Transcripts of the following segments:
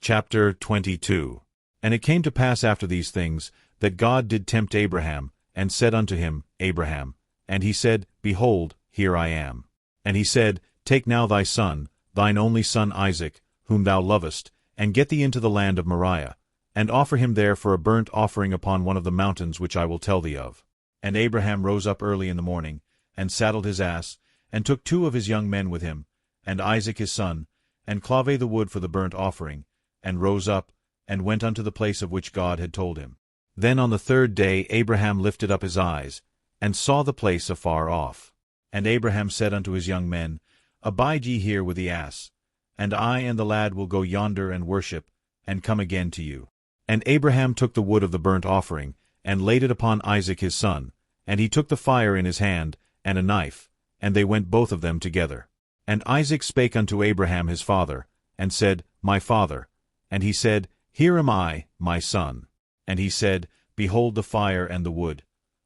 Chapter 22. And it came to pass after these things, that God did tempt Abraham, and said unto him, Abraham. And he said, Behold, here I am. And he said, Take now thy son, thine only son Isaac, whom thou lovest, and get thee into the land of Moriah, and offer him there for a burnt offering upon one of the mountains which I will tell thee of. And Abraham rose up early in the morning, and saddled his ass, and took 2 of his young men with him, and Isaac his son, and clave the wood for the burnt offering, and rose up, and went unto the place of which God had told him. Then on the 3rd day Abraham lifted up his eyes, and saw the place afar off. And Abraham said unto his young men, Abide ye here with the ass, and I and the lad will go yonder and worship, and come again to you. And Abraham took the wood of the burnt offering, and laid it upon Isaac his son, and he took the fire in his hand, and a knife, and they went both of them together. And Isaac spake unto Abraham his father, and said, My father. And he said, Here am I, my son. And he said, Behold the fire and the wood.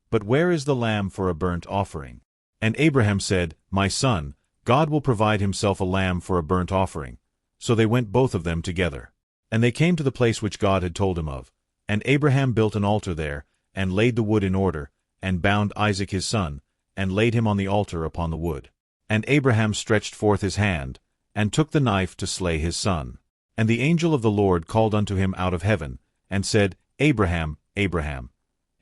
But where is the lamb for a burnt offering? And Abraham said, My son, God will provide himself a lamb for a burnt offering. So they went both of them together. And they came to the place which God had told him of. And Abraham built an altar there, and laid the wood in order, and bound Isaac his son, and laid him on the altar upon the wood. And Abraham stretched forth his hand, and took the knife to slay his son. And the angel of the Lord called unto him out of heaven, and said, Abraham, Abraham.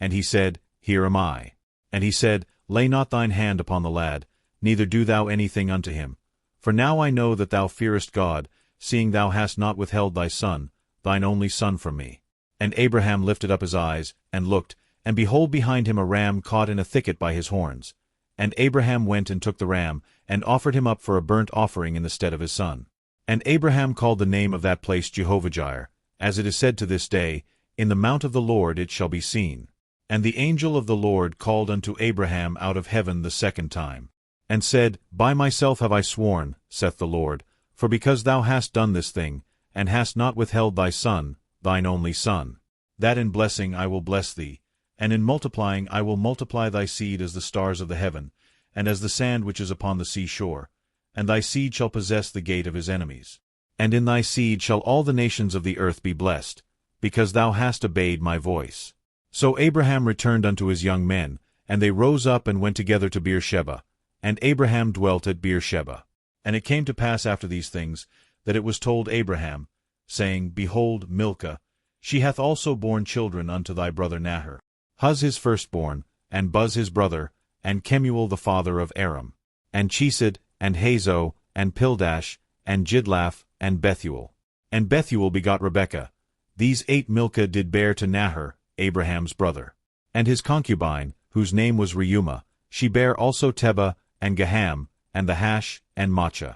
And he said, Here am I. And he said, Lay not thine hand upon the lad, neither do thou anything unto him. For now I know that thou fearest God, seeing thou hast not withheld thy son, thine only son from me. And Abraham lifted up his eyes, and looked, and behold behind him a ram caught in a thicket by his horns. And Abraham went and took the ram, and offered him up for a burnt offering in the stead of his son. And Abraham called the name of that place Jehovah-Jireh, as it is said to this day, In the mount of the Lord it shall be seen. And the angel of the Lord called unto Abraham out of heaven the 2nd time, and said, By myself have I sworn, saith the Lord, for because thou hast done this thing, and hast not withheld thy son, thine only son, that in blessing I will bless thee, and in multiplying I will multiply thy seed as the stars of the heaven, and as the sand which is upon the sea shore. And thy seed shall possess the gate of his enemies. And in thy seed shall all the nations of the earth be blessed, because thou hast obeyed my voice. So Abraham returned unto his young men, and they rose up and went together to Beersheba. And Abraham dwelt at Beersheba. And it came to pass after these things, that it was told Abraham, saying, Behold, Milcah, she hath also borne children unto thy brother Nahor, Huz his firstborn, and Buz his brother, and Kemuel the father of Aram, and Chesed, and Hazo, and Pildash, and Jidlaph, and Bethuel. And Bethuel begot Rebekah. These 8 Milcah did bear to Nahor, Abraham's brother. And his concubine, whose name was Reumah, she bare also Tebah, and Gaham, and the Hash, and Maachah.